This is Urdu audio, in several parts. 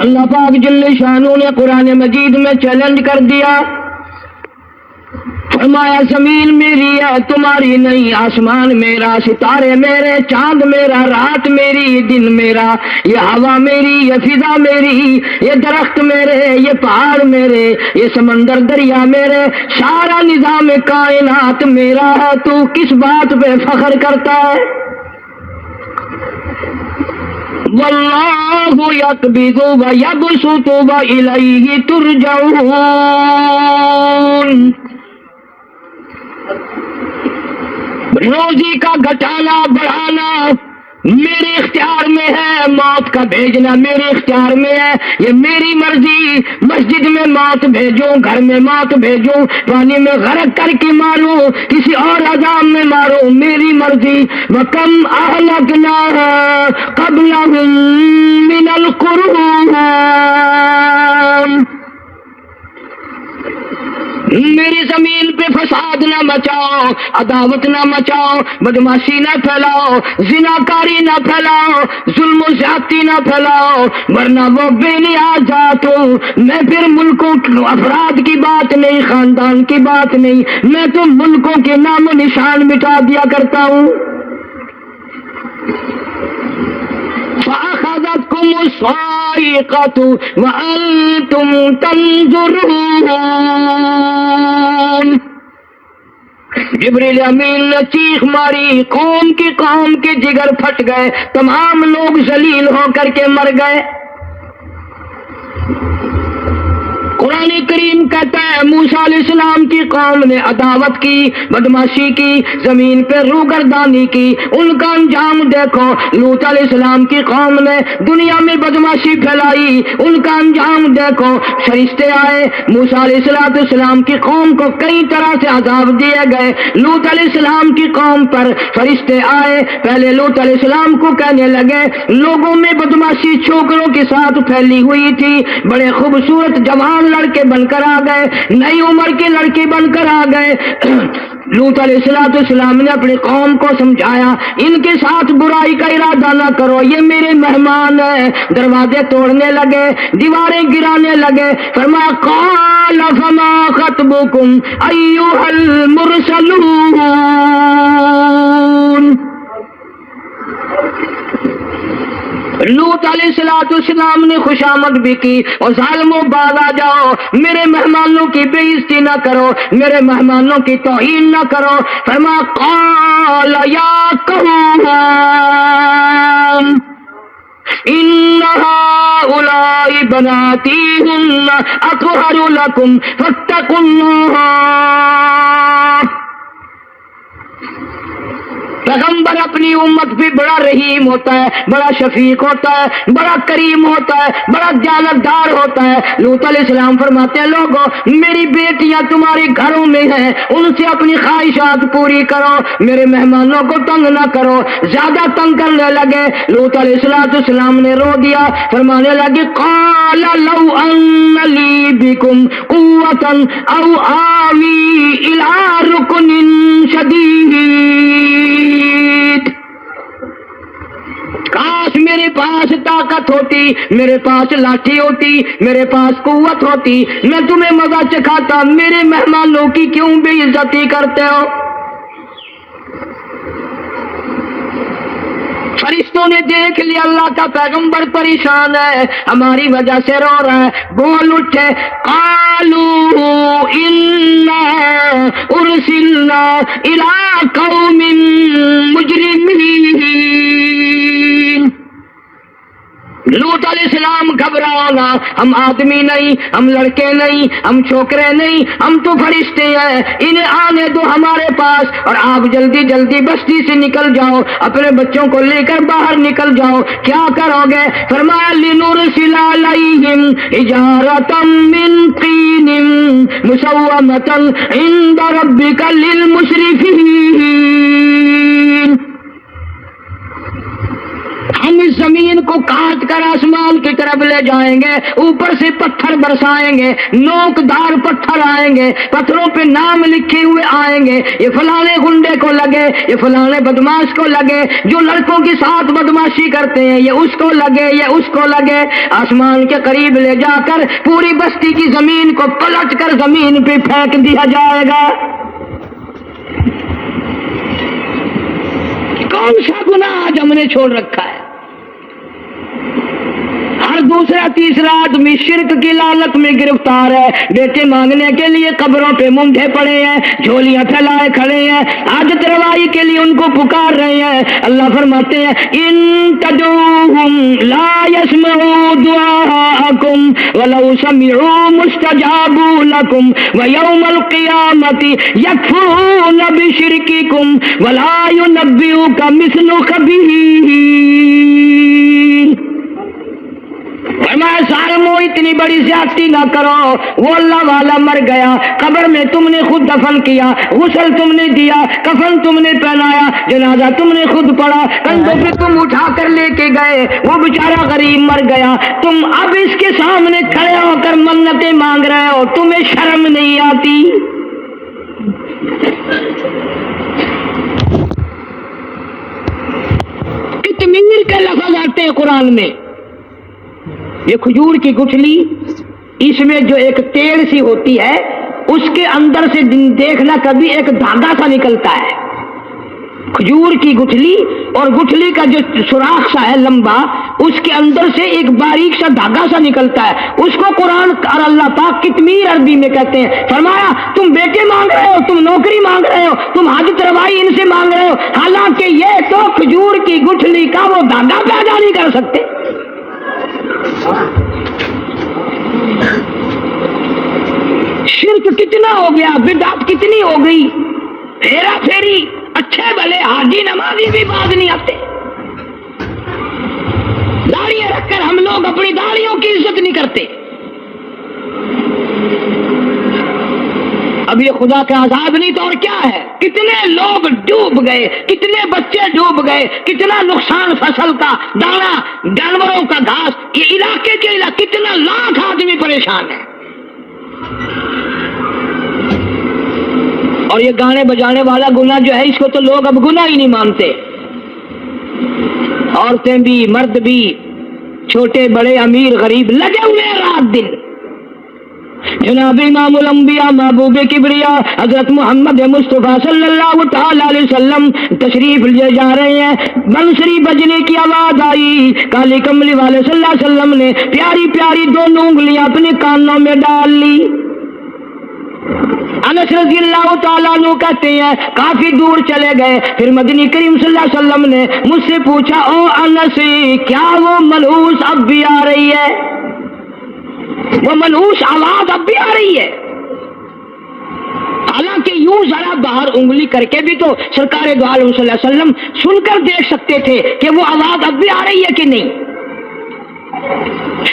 اللہ پاک جل شانہ نے قرآن مجید میں چیلنج کر دیا، فرمایا زمین میری ہے تمہاری نہیں، آسمان میرا، ستارے میرے، چاند میرا، رات میری، دن میرا، یہ ہوا میری، یہ فضا میری، یہ درخت میرے، یہ پہاڑ میرے، یہ سمندر دریا میرے، سارا نظام کائنات میرا ہے، تو کس بات پہ فخر کرتا ہے؟ واللہ یقبض ویبسط والیہ ترجعون، روزی کا گھٹانا بڑھانا میرے اختیار میں ہے، موت کا بھیجنا میرے اختیار میں ہے، یہ میری مرضی، مسجد میں موت بھیجوں، گھر میں موت بھیجوں، پانی میں غرق کر کے ماروں، کسی اور عذاب میں ماروں، میری مرضی۔ وَكَمْ أَهْلَكْنَا قَبْلَهُم مِّنَ الْقُرُونِ، میری زمین پہ فساد نہ مچاؤ، عداوت نہ مچاؤ، بدماشی نہ پھیلاؤ، زناکاری نہ پھیلاؤ، ظلم و زیادتی نہ پھیلاؤ، ورنہ وہ بے نیاز ذات ہوں۔ میں پھر ملکوں افراد کی بات نہیں، خاندان کی بات نہیں، میں تو ملکوں کے نام و نشان مٹا دیا کرتا ہوں۔ فَأَخَذَتْكُمُ الصَّاعِقَةُ وَأَنْتُمْ تَنْظُرُونَ، جبریل امین نے چیخ ماری، قوم کے جگر پھٹ گئے، تمام لوگ ذلیل ہو کر کے مر گئے۔ قرآن کریم کہتا ہے موسیٰ علیہ السلام کی قوم نے عداوت کی، بدماشی کی، زمین پہ روگردانی کی، ان کا انجام دیکھو۔ لوط علیہ السلام کی قوم نے دنیا میں بدماشی پھیلائی، ان کا انجام دیکھو۔ فرشتے آئے، موسیٰ علیہ السلام کی قوم کو کئی طرح سے عذاب دیے گئے۔ لوط علیہ السلام کی قوم پر فرشتے آئے، پہلے لوط علیہ السلام کو کہنے لگے، لوگوں میں بدماشی چھوکروں کے ساتھ پھیلی ہوئی تھی، بڑے خوبصورت جوان لڑکے بن کر آ گئے، نئی عمر کے لڑکے بن کر آ گئے۔ لوط علیہ السلام نے اپنی قوم کو سمجھایا، ان کے ساتھ برائی کا ارادہ نہ کرو، یہ میرے مہمان ہیں۔ دروازے توڑنے لگے، دیواریں گرانے لگے، فرمایا قال فما خطبکم ایھا المرسلون، لوط علیہ السلام نے خوشامد بھی کی، اور ظالموں باز آ جاؤ، میرے مہمانوں کی بے عزتی نہ کرو، میرے مہمانوں کی توہین نہ کرو۔ فرمایا قال یا قوم إن هؤلاء بناتي هن أطهر لكم فاتقوا الله۔ پیغمبر اپنی امت پہ بڑا رحیم ہوتا ہے، بڑا شفیق ہوتا ہے، بڑا کریم ہوتا ہے، بڑا دیانتدار ہوتا ہے۔ لوط علیہ السلام فرماتے ہیں لوگوں میری بیٹیاں تمہارے گھروں میں ہیں، ان سے اپنی خواہشات پوری کرو، میرے مہمانوں کو تنگ نہ کرو۔ زیادہ تنگ کرنے لگے، لوط علیہ السلام نے رو دیا، فرمانے لگے قال لو ان لی بکم قوة او آوی الی رکن شدید، کاش میرے پاس طاقت ہوتی، میرے پاس لاٹھی ہوتی، میرے پاس قوت ہوتی، میں تمہیں مزہ چکھاتا، میرے مہمانوں کی کیوں بے عزتی کرتے ہو؟ فرشتوں نے دیکھ لیا اللہ کا پیغمبر پریشان ہے، ہماری وجہ سے رو رہا ہے، بول اٹھے قالوا انا ارسلنا الى قوم مجرمین۔ لوط علیہ السلام گھبراؤ نہ، ہم آدمی نہیں، ہم لڑکے نہیں، ہم چھوکرے نہیں، ہم تو فرشتے ہیں، انہیں آنے دو ہمارے پاس، اور آپ جلدی جلدی بستی سے نکل جاؤ، اپنے بچوں کو لے کر باہر نکل جاؤ۔ کیا کرو گے؟ فرمایا لنرسل علیہم حجارۃ من طین مسومۃ عند ربک للمسرفین۔ ہم اس اس زمین کو کاٹ کر آسمان کی طرف لے جائیں گے، اوپر سے پتھر برسائیں گے، نوکدار پتھر آئیں گے، پتھروں پہ نام لکھے ہوئے آئیں گے، یہ فلانے گنڈے کو لگے، یہ فلانے بدماش کو لگے، جو لڑکوں کے ساتھ بدماشی کرتے ہیں یہ اس کو لگے، یہ اس کو لگے۔ آسمان کے قریب لے جا کر پوری بستی کی زمین کو پلٹ کر زمین پہ پھینک دیا جائے گا۔ کون سا گناہ آج ہم نے چھوڑ رکھا ہے؟ ہر دوسرا تیسرا آدمی شرک کی لالت میں گرفتار ہے، بیٹے مانگنے کے لیے قبروں پہ منڈے پڑے ہیں، جھولیاں پھیلائے کھڑے ہیں، حاجت روائی کے لیے ان کو پکار رہے ہیں۔ اللہ فرماتے ہیں ان تدعوہم لا يسمعوا دعاءکم ولو سمعوا مستجابوا لکم ویوم القیامت یکفرون بشرککم ولا ینبئک مثل خبیر۔ فرمایا ظالمو اتنی بڑی زیادتی نہ کرو، وہ اللہ والا مر گیا، قبر میں تم نے خود دفن کیا، غسل تم نے دیا، کفن تم نے پہنایا، جنازہ تم نے خود پڑھا، کندھوں پہ تم اٹھا کر لے کے گئے، وہ بیچارہ غریب مر گیا، تم اب اس کے سامنے کھڑے ہو کر منتیں مانگ رہے ہو، تمہیں شرم نہیں آتی؟ کتمیر کے لفظ آتے ہیں قرآن میں۔ یہ کھجور کی گٹھلی، اس میں جو ایک تیڑ سی ہوتی ہے، اس کے اندر سے دیکھنا کبھی ایک دھاگا سا نکلتا ہے۔ کھجور کی گٹھلی اور گٹھلی کا جو سوراخ سا ہے لمبا، اس کے اندر سے ایک باریک سا دھاگا سا نکلتا ہے، اس کو قرآن اور اللہ پاک کتمیر عربی میں کہتے ہیں۔ فرمایا تم بیٹے مانگ رہے ہو، تم نوکری مانگ رہے ہو، تم حاجت روائی ان سے مانگ رہے ہو، حالانکہ یہ تو کھجور کی گٹھلی کا وہ دھاگا پیدا نہیں کر سکتے۔ شرک کتنا ہو گیا، بدعت کتنی ہو گئی، ہیرا پھیری، اچھے بھلے حاجی نمازی بھی باز نہیں آتے۔ داڑیاں رکھ کر ہم لوگ اپنی داڑیوں کی عزت نہیں کرتے۔ اب یہ خدا کا عذاب نہیں تو اور کیا ہے؟ کتنے لوگ ڈوب گئے، کتنے بچے ڈوب گئے، کتنا نقصان فصل کا، دانا، جانوروں کا گھاس، یہ علاقے کے علاقے کتنا لاکھ آدمی پریشان ہے۔ اور یہ گانے بجانے والا گناہ جو ہے، اس کو تو لوگ اب گناہ ہی نہیں مانتے۔ عورتیں بھی، مرد بھی، چھوٹے بڑے، امیر غریب لگے ہوئے رات دن۔ جناب امام الانبیاء محبوب کبریا حضرت محمد مصطفیٰ صلی اللہ تعالی علیہ وسلم تشریف لے جا رہے ہیں، بنسری بجنے کی آواز آئی، کالی کملی والے صلی اللہ علیہ وسلم نے پیاری پیاری دونوں انگلیاں اپنے کانوں میں ڈال لی۔ انس رضی اللہ تعالیٰ عنہ کہتے ہیں کافی دور چلے گئے، پھر مدنی کریم صلی اللہ علیہ وسلم نے مجھ سے پوچھا او انس، کیا وہ منحوس اب بھی آ رہی ہے؟ وہ منحوس آواز اب بھی آ رہی ہے؟ حالانکہ یوں ذرا باہر انگلی کر کے بھی تو سرکار دو عالم صلی اللہ علیہ وسلم سن کر دیکھ سکتے تھے کہ وہ آواز اب بھی آ رہی ہے کہ نہیں۔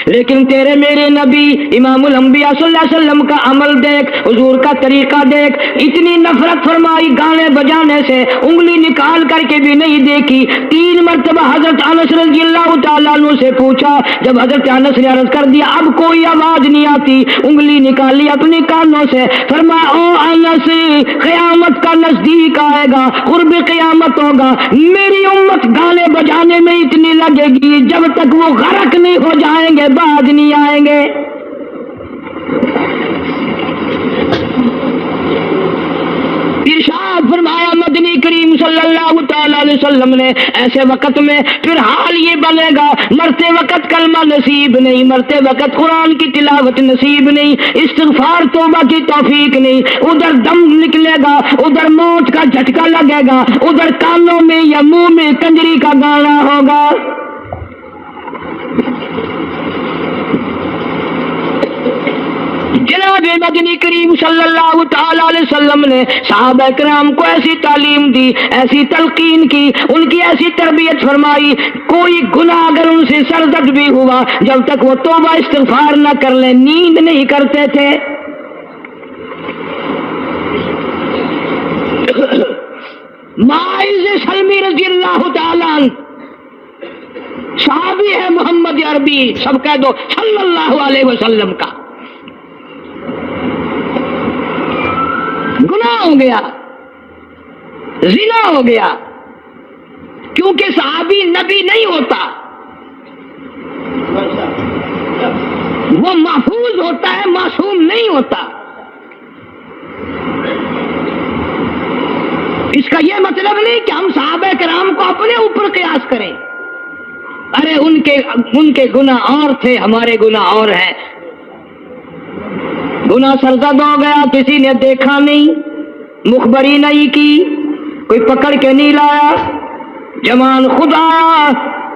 لیکن تیرے میرے نبی امام الانبیاء صلی اللہ علیہ وسلم کا عمل دیکھ، حضور کا طریقہ دیکھ، اتنی نفرت فرمائی گانے بجانے سے، انگلی نکال کر کے بھی نہیں دیکھی۔ 3 مرتبہ حضرت انس رضی اللہ تعالیٰ عنہ سے پوچھا، جب حضرت انس نے عرض کر دیا اب کوئی آواز نہیں آتی، انگلی نکالی اپنے کانوں سے، فرمایا او انس، قیامت کا نزدیک آئے گا، قرب قیامت ہوگا، میری امت گانے بجانے میں اتنی لگے گی جب تک وہ غرق نہیں ہو جائیں گے باز نہیں آئیں گے۔ ارشاد فرمایا مدنی کریم صلی اللہ تعالی علیہ وسلم نے ایسے وقت میں پھر حال یہ بنے گا، مرتے وقت کلمہ نصیب نہیں، مرتے وقت قرآن کی تلاوت نصیب نہیں، استغفار توبہ کی توفیق نہیں، ادھر دم نکلے گا، ادھر موت کا جھٹکا لگے گا، ادھر کانوں میں یا منہ میں کنجری کا گانا ہوگا۔ جناب مدنی کریم صلی اللہ تعالی علیہ وسلم نے صحابہ کرام کو ایسی تعلیم دی، ایسی تلقین کی، ان کی ایسی تربیت فرمائی، کوئی گناہ اگر ان سے سرزد بھی ہوا جب تک وہ توبہ استغفار نہ کر لیں نیند نہیں کرتے تھے۔ ماعز سلمی رضی اللہ تعالی عنہ صحابی ہے محمد عربی، سب کہہ دو صلی اللہ علیہ وسلم کا، گناہ ہو گیا، زنا ہو گیا، کیونکہ صحابی نبی نہیں ہوتا، وہ محفوظ ہوتا ہے، معصوم نہیں ہوتا۔ اس کا یہ مطلب نہیں کہ ہم صحابہ کرام کو اپنے اوپر قیاس کریں، ارے ان کے گناہ اور تھے، ہمارے گناہ اور ہیں۔ گناہ سرزد ہو گیا، کسی نے دیکھا نہیں، مخبری نہیں کی، کوئی پکڑ کے نہیں لایا، جوان خود آیا،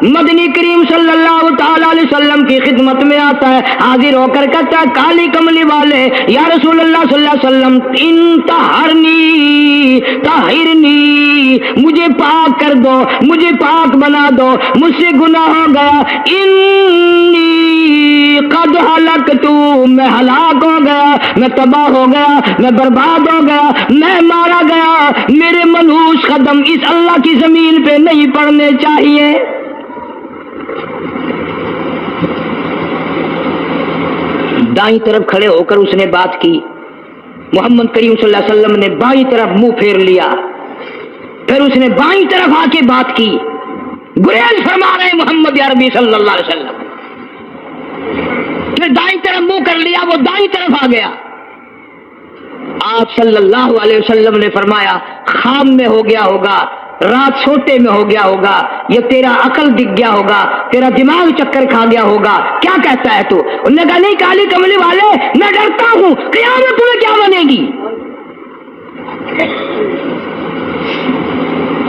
مدنی کریم صلی اللہ تعالی علیہ وسلم کی خدمت میں آتا ہے، حاضر ہو کر کہتا ہے کالی کملی والے یا رسول اللہ صلی اللہ علیہ وسلم انطہرنی طہرنی، مجھے پاک کر دو، مجھے پاک بنا دو، مجھ سے گناہ ہو گیا، انی قد ہلکت، میں ہلاک ہو گیا، میں تباہ ہو گیا، میں برباد ہو گیا، میں مارا گیا، میرے منحوس قدم اس اللہ کی زمین پہ نہیں پڑنے چاہیے۔ دائیں طرف کھڑے ہو کر اس نے بات کی، محمد کریم صلی اللہ علیہ وسلم نے بائیں طرف منہ پھیر لیا، پھر اس نے بائیں طرف آ کے بات کی، گریز فرما رہے محمد عربی صلی اللہ علیہ وسلم، پھر دائیں طرف منہ کر لیا، وہ دائیں طرف آ گیا۔ آپ صلی اللہ علیہ وسلم نے فرمایا خام میں ہو گیا ہوگا، رات سوتے میں ہو گیا ہوگا، یا تیرا عقل دکھ گیا ہوگا، تیرا دماغ چکر کھا گیا ہوگا، کیا کہتا ہے تو؟ انہوں نے کہا نہیں کالی کملی والے، میں ڈرتا ہوں قیامت تمہیں کیا بنے گی۔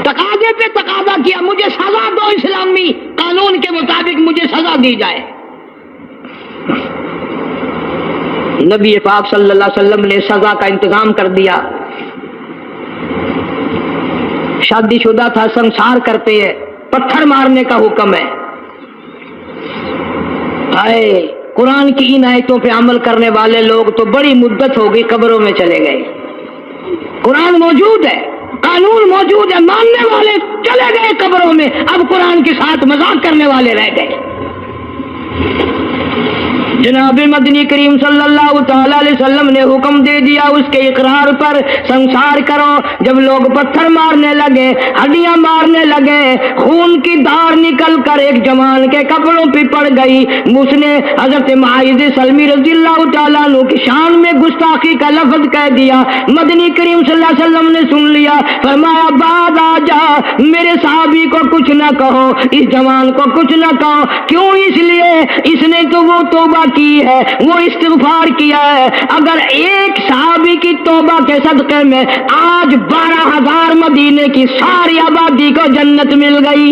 تقاضے پہ تقاضا کیا، مجھے سزا دو، اسلامی قانون کے مطابق مجھے سزا دی جائے۔ نبی پاک صلی اللہ علیہ وسلم نے سزا کا انتظام کر دیا۔ شادی شدہ تھا، سنسار کرتے ہیں، پتھر مارنے کا حکم ہے۔ آئے قرآن کی ان آیتوں پہ عمل کرنے والے لوگ تو بڑی مدت ہو گئی قبروں میں چلے گئے۔ قرآن موجود ہے، قانون موجود ہے، ماننے والے چلے گئے قبروں میں، اب قرآن کے ساتھ مذاق کرنے والے رہ گئے۔ جناب مدنی کریم صلی اللہ تعالی علیہ وسلم نے حکم دے دیا اس کے اقرار پر سنسار کرو۔ جب لوگ پتھر مارنے لگے، ہڈیاں مارنے لگے، خون کی دھار نکل کر ایک جوان کے کپڑوں پہ پڑ گئی، اس نے حضرت معاذ سلمی رضی اللہ تعالیٰ عنہ کی شان میں گستاخی کا لفظ کہہ دیا۔ مدنی کریم صلی اللہ علیہ وسلم نے سن لیا، فرمایا بعد آ جا، میرے صحابی کو کچھ نہ کہو، اس جوان کو کچھ نہ کہو۔ کیوں؟ اس لیے اس نے تو وہ توبہ کی ہے، وہ استغفار کیا ہے۔ اگر ایک صحابی کی توبہ کے صدقے میں آج 12,000 مدینے کی ساری آبادی کو جنت مل گئی۔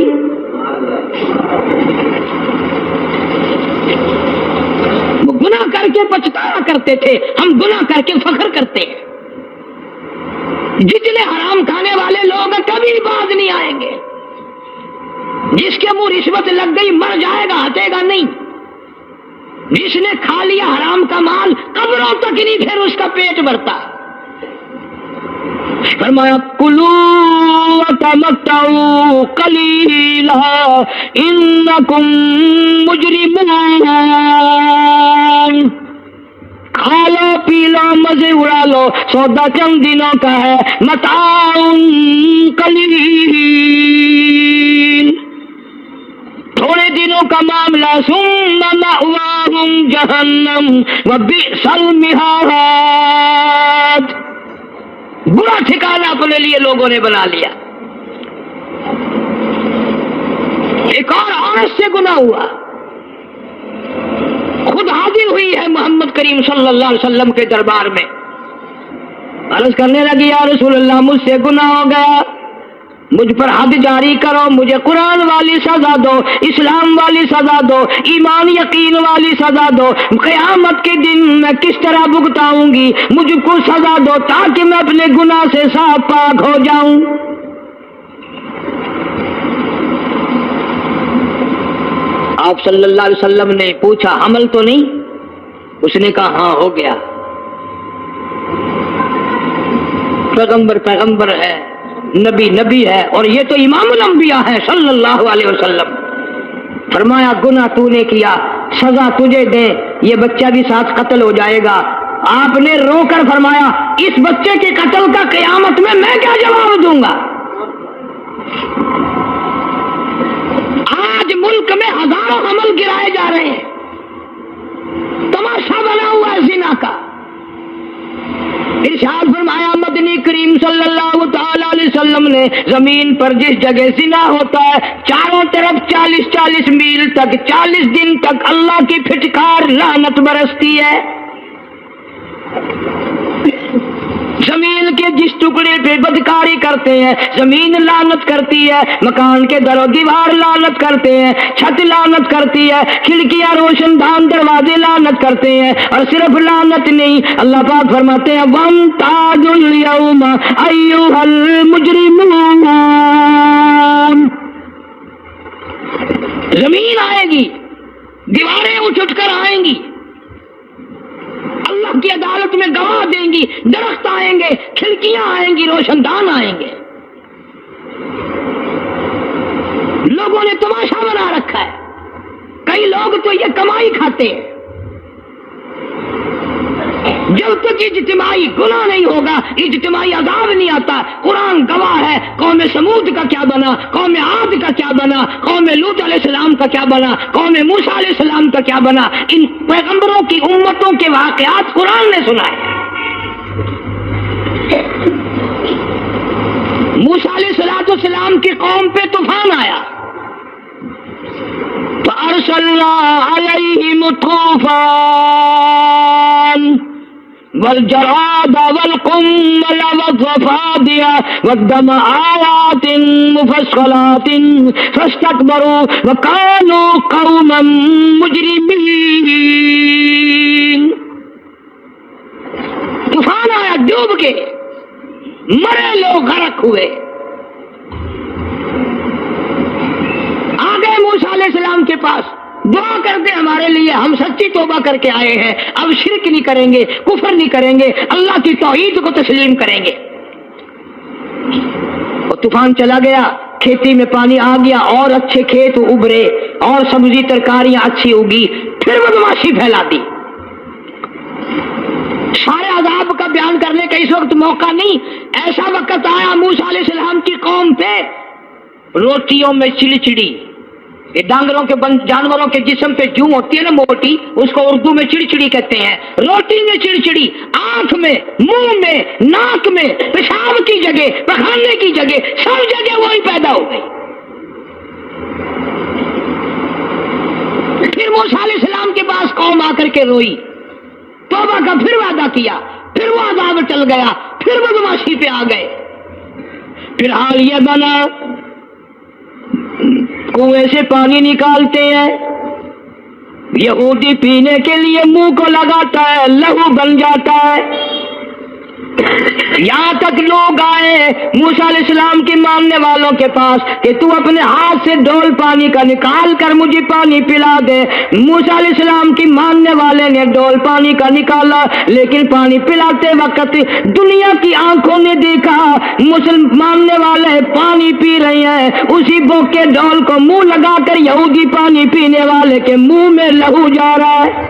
وہ گناہ کر کے پچھتایا کرتے تھے، ہم گناہ کر کے فخر کرتے ہیں۔ جتنے حرام کھانے والے لوگ کبھی باز نہیں آئیں گے۔ جس کے منہ رشوت لگ گئی مر جائے گا، ہٹے گا نہیں۔ جس نے کھا لیا حرام کا مال قبروں تک نہیں پھر اس کا پیٹ بھرتا۔ فرمایا کلو وتمتعوا قلیلا انکم مجرمون، کھا لو پی لو مزے اڑا لو، سودا چند دنوں کا ہے، متاع قلیل، تھوڑے دنوں کا معاملہ، ثم مأواہم جہنم وبئس المہاد، برا ٹھکانہ اپنے لیے لوگوں نے بنا لیا۔ ایک اور عورت سے گناہ ہوا، خود حاضر ہوئی ہے محمد کریم صلی اللہ علیہ وسلم کے دربار میں، عرض کرنے لگی یا رسول اللہ مجھ سے گناہ ہو گیا، مجھ پر حد جاری کرو، مجھے قرآن والی سزا دو، اسلام والی سزا دو، ایمان یقین والی سزا دو، قیامت کے دن میں کس طرح بھگتاؤں گی، مجھ کو سزا دو تاکہ میں اپنے گناہ سے صاف پاک ہو جاؤں۔ آپ صلی اللہ علیہ وسلم نے پوچھا حمل تو نہیں؟ اس نے کہا ہاں ہو گیا۔ پیغمبر ہے، نبی ہے، اور یہ تو امام الانبیاء ہے صلی اللہ علیہ وسلم۔ فرمایا گناہ تو نے کیا، سزا تجھے دیں، یہ بچہ بھی ساتھ قتل ہو جائے گا۔ آپ نے رو کر فرمایا اس بچے کے قتل کا قیامت میں کیا جواب دوں گا؟ آج ملک میں ہزاروں عمل گرائے جا رہے ہیں، تماشا بنا ہوا ہے زنا کا۔ ارشاد فرمایا مدنی کریم صلی اللہ تعالی علیہ وسلم نے زمین پر جس جگہ زنا ہوتا ہے چاروں طرف 40 میل تک 40 دن تک اللہ کی پھٹکار لعنت برستی ہے۔ زمین کے جس ٹکڑے پہ بدکاری کرتے ہیں زمین لعنت کرتی ہے، مکان کے در و دیوار لعنت کرتے ہیں، چھت لعنت کرتی ہے، کھڑکیاں روشن دان دروازے لعنت کرتے ہیں۔ اور صرف لعنت نہیں، اللہ پاک فرماتے ہیں وَامْتَازُوا الْيَوْمَ أَيُّهَا الْمُجْرِمُونَ، زمین آئے گی، دیواریں اٹھ کر آئیں گی، اللہ کی عدالت میں گواہ دیں گی، درخت آئیں گے، کھڑکیاں آئیں گی، روشن دان آئیں گے۔ لوگوں نے تماشا بنا رکھا ہے، کئی لوگ تو یہ کمائی کھاتے ہیں۔ جب تک اجتماعی گناہ نہیں ہوگا اجتماعی عذاب نہیں آتا۔ قرآن گواہ ہے، قوم سمود کا کیا بنا، قوم عاد کا کیا بنا، قوم لوط علیہ السلام کا کیا بنا، قوم موسیٰ علیہ السلام کا کیا بنا۔ ان پیغمبروں کی امتوں کے واقعات قرآن نے سنائے۔ موسیٰ علیہ السلام کی قوم پہ طوفان آیا، فَأَرْسَلْنَا عَلَيْهِمُ الطُّوفَانَ والجراد والقمل والضفادع والدم آيات مفصلات فاستكبروا وكانوا قوما مجرمين۔ طوفان آیا، ڈوب کے مرے لوگ، غرق ہوئے۔ آ گئے موسیٰ علیہ السلام کے پاس، دعا کر دے ہمارے لیے، ہم سچی توبہ کر کے آئے ہیں، اب شرک نہیں کریں گے، کفر نہیں کریں گے، اللہ کی توحید کو تسلیم کریں گے۔ اور طوفان چلا گیا، کھیتی میں پانی آ گیا، اور اچھے کھیت ابھرے، اور سبزی ترکاریاں اچھی ہوگی، پھر بدماشی پھیلا دی۔ سارے عذاب کا بیان کرنے کا اس وقت موقع نہیں۔ ایسا وقت آیا موسیٰ علیہ السلام کی قوم پہ روٹیوں میں چڑچڑی، یہ ڈانگروں کے جانوروں کے جسم پہ جوں ہوتی ہے نا موٹی، اس کو اردو میں چڑچڑی کہتے ہیں۔ روٹی میں چڑچڑی، آنکھ میں، منہ میں، ناک میں، پیشاب کی جگہ، پخانے کی جگہ، سب جگہ وہی پیدا ہو گئی۔ پھر موسیٰ علیہ السلام کے پاس قوم آ کر کے روئی، توبہ کا پھر وعدہ کیا، پھر وہ عذاب ٹل گیا، پھر بدماشی پہ آ گئے۔ پھر حال یہ بنا کنویں سے پانی نکالتے ہیں، یہودی پینے کے لیے منہ کو لگاتا ہے، لہو بن جاتا ہے۔ یہاں تک لوگ آئے موسیٰ علیہ السلام کی ماننے والوں کے پاس کہ تو اپنے ہاتھ سے ڈول پانی کا نکال کر مجھے پانی پلا دے۔ موسیٰ علیہ السلام کی ماننے والے نے ڈول پانی کا نکالا، لیکن پانی پلاتے وقت دنیا کی آنکھوں نے دیکھا ماننے والے پانی پی رہے ہیں، اسی بوک کے ڈول کو منہ لگا کر یہودی پانی پینے والے کے منہ میں لہو جا رہا ہے،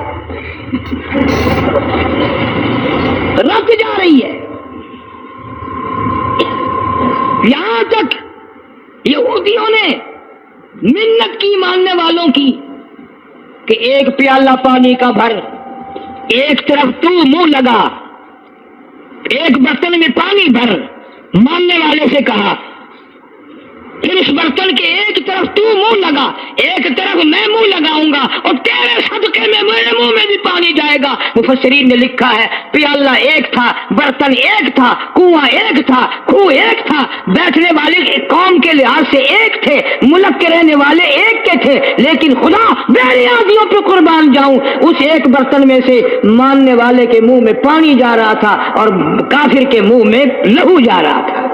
رک جا رہی ہے۔ یہاں تک یہودیوں نے منت کی ماننے والوں کی کہ ایک پیالہ پانی کا بھر، ایک طرف تو منہ لگا، ایک برتن میں پانی بھر، ماننے والے سے کہا، پھر اس برتن کے ایک طرف تو منہ لگا، ایک طرف میں منہ لگاؤں گا، اور تیرے صدقے میں میرے منہ میں بھی پانی جائے گا۔ مفسرین نے لکھا ہے پیالہ ایک تھا، برتن ایک تھا، کنواں ایک تھا، کنو ایک تھا، بیٹھنے والے قوم کے لحاظ سے ایک تھے، ملک کے رہنے والے ایک کے تھے، لیکن خدا بے نیازیوں پہ قربان جاؤں، اس ایک برتن میں سے ماننے والے کے منہ میں پانی جا رہا تھا اور کافر کے منہ میں لہو جا رہا تھا۔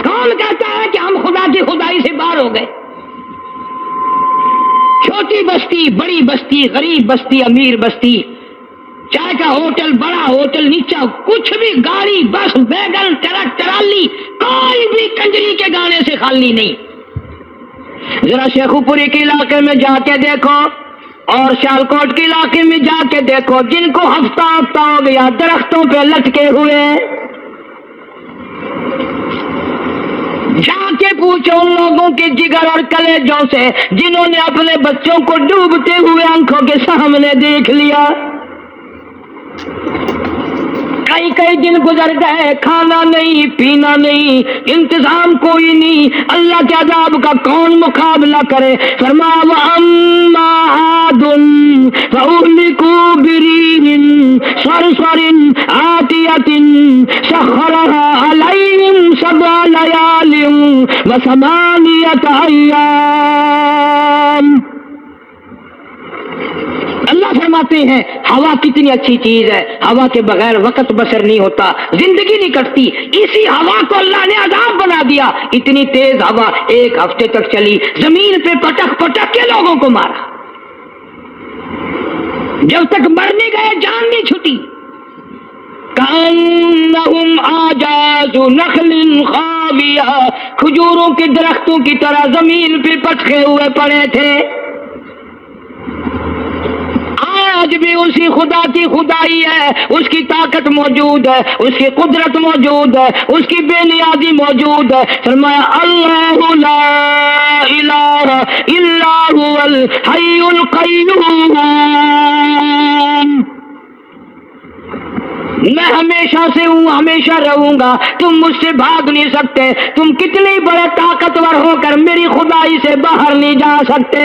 کون کہتا ہے کہ ہم خدا کی خدائی سے باہر ہو گئے؟ چھوٹی بستی، بڑی بستی، غریب بستی، امیر بستی، چائے کا ہوٹل، بڑا ہوٹل، نیچا کچھ بھی، گاڑی، بس، ویگن، ٹرک، ٹرالی، کوئی بھی کنجری کے گانے سے خالی نہیں۔ ذرا شیخو پوری کے علاقے میں جا کے دیکھو اور سیالکوٹ کے علاقے میں جا کے دیکھو، جن کو ہفتہ ہو گیا درختوں پہ لٹکے ہوئے، جا کے پوچھو ان لوگوں کے جگر اور کلیجوں سے جنہوں نے اپنے بچوں کو ڈوبتے ہوئے آنکھوں کے سامنے دیکھ لیا۔ کئی دن گزر گئے، کھانا نہیں، پینا نہیں، انتظام کوئی نہیں، اللہ کے عذاب کا کون مقابلہ کرے؟ فرمایا وَأَمَّا عَادٌ فَأُهْلِكُوا بِرِيحٍ صَرْصَرٍ عَاتِيَةٍ سَخَّرَهَا عَلَيْهِمْ 7 لَيَالٍ و8 أَيَّامٍ۔ اللہ فرماتے ہیں ہوا کتنی اچھی چیز ہے، ہوا کے بغیر وقت بسر نہیں ہوتا، زندگی نہیں کٹتی، اسی ہوا کو اللہ نے عذاب بنا دیا۔ اتنی تیز ہوا 1 ہفتے تک چلی، زمین پہ پٹک پٹک کے لوگوں کو مارا، جب تک مرنے گئے جان نہیں چھٹی۔ کأنہم اعجاز نخل خاویہ، کھجوروں کے درختوں کی طرح زمین پہ پٹکے ہوئے پڑے تھے۔ آج بھی اسی خدا کی خدائی ہے، اس کی طاقت موجود ہے، اس کی قدرت موجود ہے، اس کی بے نیازی موجود ہے۔ فرمایا اللہ لا الہ الا هو الحی القیوم، میں ہمیشہ سے ہوں، ہمیشہ رہوں گا، تم مجھ سے بھاگ نہیں سکتے، تم کتنی بڑے طاقتور ہو کر میری خدائی سے باہر نہیں جا سکتے۔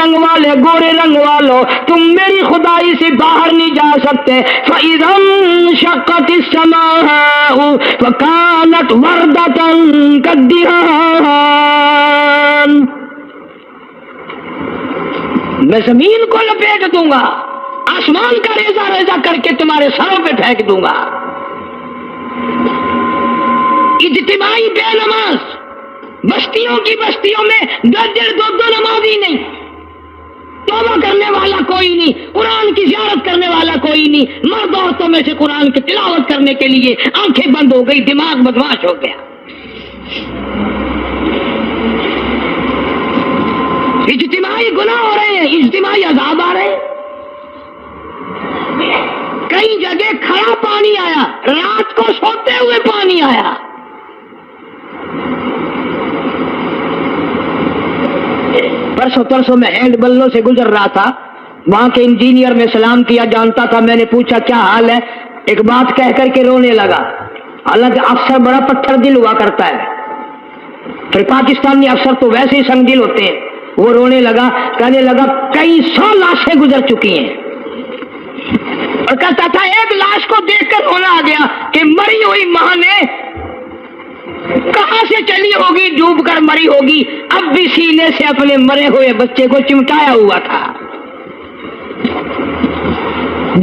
رنگ والے، گورے رنگ والو، تم میری خدائی سے باہر نہیں جا سکتے۔ فَإِذَا انشَقَّتِ السَّمَاءُ فَكَانَتْ وَرْدَةً كَالدِّهَانِ، میں زمین کو لپیٹ دوں گا، آسمان کا ریزہ ریزہ کر کے تمہارے سروں پہ پھینک دوں گا۔ اجتماعی بے نماز، بستیوں کی بستیوں میں 2 نمازی نہیں، توبہ کرنے والا کوئی نہیں، قرآن کی زیارت کرنے والا کوئی نہیں، مرد عورتوں میں سے قرآن کی تلاوت کرنے کے لیے آنکھیں بند ہو گئی، دماغ بدماش ہو گیا۔ اجتماعی گناہ ہو رہے ہیں، اجتماعی عذاب آ رہے ہیں۔ کئی جگہ کھڑا پانی آیا، رات کو سوتے ہوئے پانی آیا۔ پرسوں میں ہینڈ بلوں سے گزر رہا تھا، وہاں کے انجینئر میں سلام کیا جانتا تھا، میں نے پوچھا کیا حال ہے، ایک بات کہہ کر کے رونے لگا، حالانکہ افسر بڑا پتھر دل ہوا کرتا ہے، پھر پاکستانی افسر تو ویسے ہی سنگ دل ہوتے ہیں۔ وہ رونے لگا، کہنے لگا کئی 100 لاشیں گزر چکی ہیں، اور کہتا تھا ایک لاش کو دیکھ کر رونا آ گیا کہ مری ہوئی ماں نے کہاں سے چلی ہوگی، ڈوب کر مری ہوگی، اب بھی سینے سے اپنے مرے ہوئے بچے کو چمٹایا ہوا تھا۔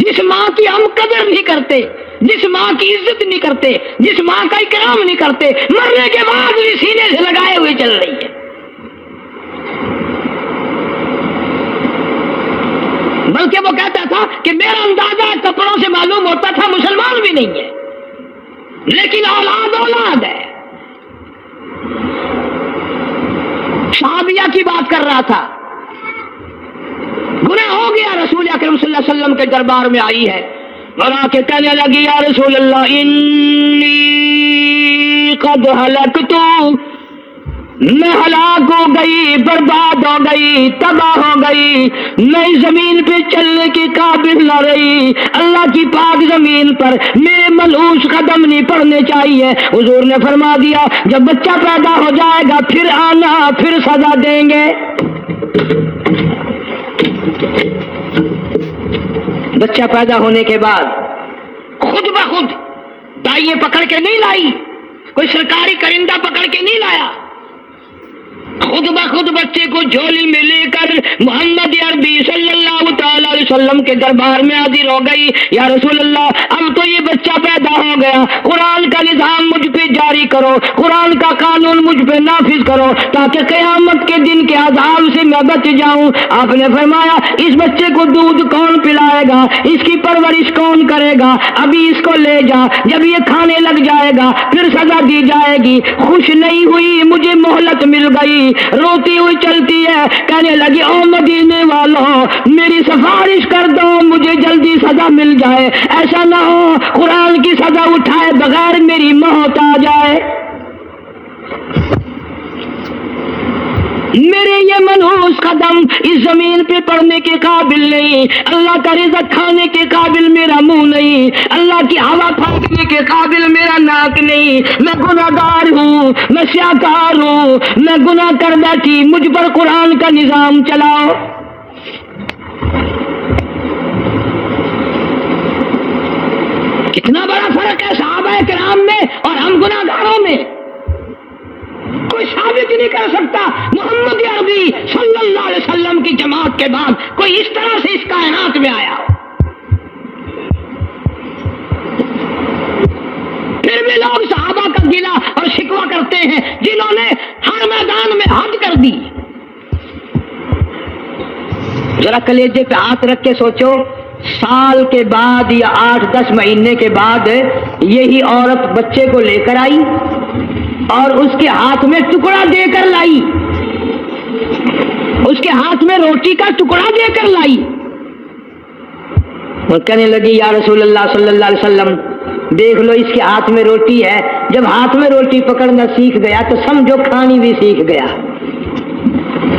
جس ماں کی ہم قدر نہیں کرتے، جس ماں کی عزت نہیں کرتے، جس ماں کا اکرام نہیں کرتے، مرنے کے بعد بھی سینے سے لگائے ہوئے چل رہی ہے۔ بلکہ وہ کہتا تھا کہ میرا اندازہ کپڑوں سے معلوم ہوتا تھا مسلمان بھی نہیں ہے، لیکن اولاد ہے۔ صحابیہ کی بات کر رہا تھا، گناہ ہو گیا، رسول اکرم صلی اللہ علیہ وسلم کے دربار میں آئی ہے اور آ کے کہنے لگی یا رسول اللہ انی قد ہلکت، میں ہلاک ہو گئی، برباد ہو گئی، تباہ ہو گئی، میں زمین پہ چلنے کے قابل نہ رہی، اللہ کی پاک زمین پر میرے ملعوس قدم نہیں پڑنے چاہیے۔ حضور نے فرما دیا جب بچہ پیدا ہو جائے گا پھر آنا، پھر سزا دیں گے۔ بچہ پیدا ہونے کے بعد خود بخود دائیں پکڑ کے نہیں لائی، کوئی سرکاری کرندہ پکڑ کے نہیں لایا، خود بخود خود بچے کو جھولی میں لے کر محمد عربی صلی اللہ تعالی علیہ وسلم کے دربار میں حاضر ہو گئی. یا رسول اللہ اب تو یہ بچہ پیدا ہو گیا, قرآن کا نظام مجھ پہ جاری کرو, قرآن کا قانون مجھ پہ نافذ کرو تاکہ قیامت کے دن کے عذاب سے میں بچ جاؤں. آپ نے فرمایا اس بچے کو دودھ کون پلائے گا, اس کی پرورش کون کرے گا, ابھی اس کو لے جا, جب یہ کھانے لگ جائے گا پھر سزا دی جائے گی. خوش نہیں ہوئی, مجھے مہلت مل گئی, روتی ہوئی چلتی ہے, کہنے لگی او مدینے والوں میری سفارش کر دو مجھے جلدی سزا مل جائے, ایسا نہ ہو قرآن کی سزا اٹھائے بغیر میری موت آ جائے. میرے یہ منحوس قدم اس زمین پہ پڑنے کے قابل نہیں, اللہ کا رزق کھانے کے قابل میرا منہ نہیں, اللہ کی ہوا پھونکنے کے قابل میرا ناک نہیں. میں گناہگار ہوں, میں سیاکار ہوں, میں گناہ کر بیٹھی, مجھ پر قرآن کا نظام چلاؤ. کتنا بڑا فرق ہے صحابہ کرام میں اور ہم گناہگاروں میں. کوئی ثابت نہیں کر سکتا محمد عربی صلی اللہ علیہ وسلم کی جماعت کے بعد کوئی اس طرح سے اس کائنات میں آیا. پھر بھی لوگ صحابہ کا گلہ اور شکوہ کرتے ہیں جنہوں نے ہر میدان میں حد کر دی. ذرا کلیجے پہ ہاتھ رکھ کے سوچو, سال کے بعد یا 8-10 مہینے کے بعد یہی عورت بچے کو لے کر آئی اور اس کے ہاتھ میں ٹکڑا دے کر لائی, اس کے ہاتھ میں روٹی کا ٹکڑا دے کر لائی. وہ کہنے لگی یا رسول اللہ صلی اللہ علیہ وسلم دیکھ لو اس کے ہاتھ میں روٹی ہے, جب ہاتھ میں روٹی پکڑنا سیکھ گیا تو سمجھو کھانی بھی سیکھ گیا.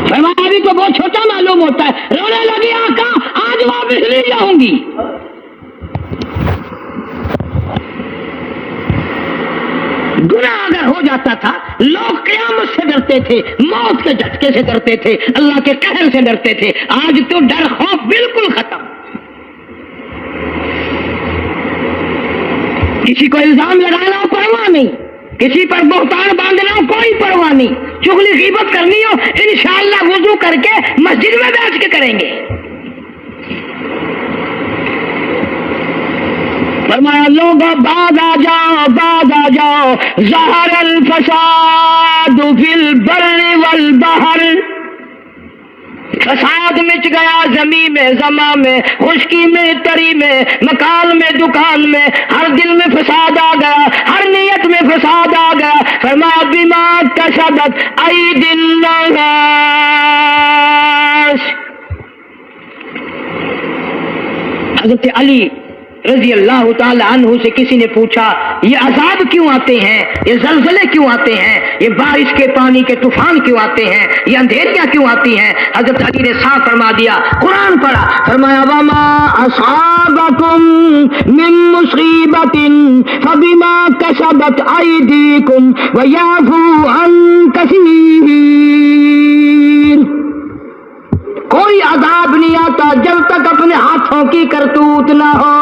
فرمایا ابھی تو بہت چھوٹا معلوم ہوتا ہے. رونے لگی آقا آج واپس لے جاؤں گی. گناہ اگر ہو جاتا تھا لوگ قیامت سے ڈرتے تھے, موت کے جھٹکے سے ڈرتے تھے, اللہ کے قہر سے ڈرتے تھے. آج تو ڈر خوف بالکل ختم. کسی کو الزام لگانا ہو پرواہ نہیں, کسی پر بہتان باندھنا ہو کوئی پرواہ نہیں, چغلی غیبت کرنی ہو انشاءاللہ وضو کر کے مسجد میں بیٹھ کے کریں گے. فرمایا لوگوں بعد آ جاؤ, بعد آ جاؤ, ظہر الفساد فی البر والبحر, فساد مچ گیا زمین میں, زماں میں, خشکی میں, تری میں, مکان میں, دکان میں, ہر دل میں فساد آ گیا, ہر نیت میں فساد آ گیا. فرمایا بما کسبت ایدی الناس. حضرت علی رضی اللہ تعالی عنہ سے کسی نے پوچھا یہ عذاب کیوں آتے ہیں, یہ زلزلے کیوں آتے ہیں, یہ بارش کے پانی کے طوفان کیوں آتے ہیں, یہ اندھیریاں کیوں آتی ہیں؟ حضرت علی نے صاف فرما دیا, قرآن پڑھا, فرمایا وما اصابکم من مصیبت فبما کسبت ایدیکم ویعفو عن کثیر. کوئی عذاب نہیں آتا جب تک اپنے ہاتھوں کی کرتوت نہ ہو.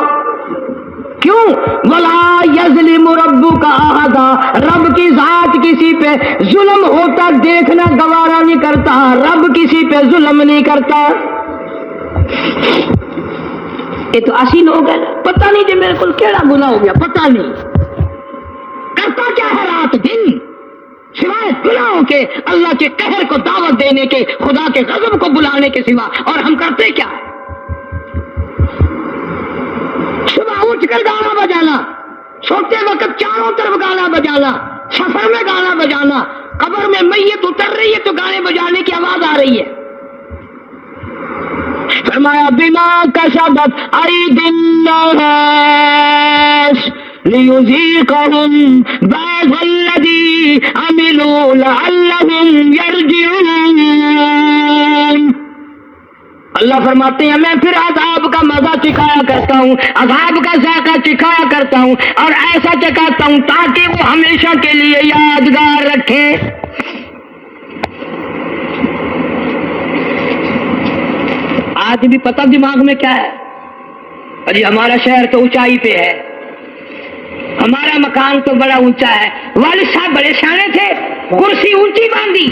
کیوں؟ ولا یظلم ربک احدا, رب کی ذات کسی پہ ظلم ہوتا دیکھنا گوارا نہیں کرتا, رب کسی پہ ظلم نہیں کرتا. یہ تو ایسی لوگ ہیں پتہ نہیں جی میرے کو کیڑا گناہ ہو گیا, پتہ نہیں کرتا کیا ہے رات دن سوائے گناہوں کے, اللہ کے قہر کو دعوت دینے کے, خدا کے غضب کو بلانے کے سوا. اور ہم کرتے کیا؟ صبح اٹھ کر گانا بجانا, سوتے وقت چاروں طرف گانا بجانا, سفر میں گانا بجانا, قبر میں میت اتر رہی ہے تو گانے بجانے کی آواز آ رہی ہے. فرمایا بما کسبت ایدی الناس لیذیقہم بعض الذی عملوا لعلہم یرجعون. اللہ فرماتے ہیں میں پھر عذاب کا مزہ چکھایا کرتا ہوں, عذاب کا ذائقہ چکھایا کرتا ہوں, اور ایسا چکھاتا ہوں تاکہ وہ ہمیشہ کے لیے یادگار رکھیں. آج بھی پتہ دماغ میں کیا ہے, ارے ہمارا شہر تو اونچائی پہ ہے, ہمارا مکان تو بڑا اونچا ہے, والد صاحب بڑے سیانے تھے, کرسی اونچی باندھی,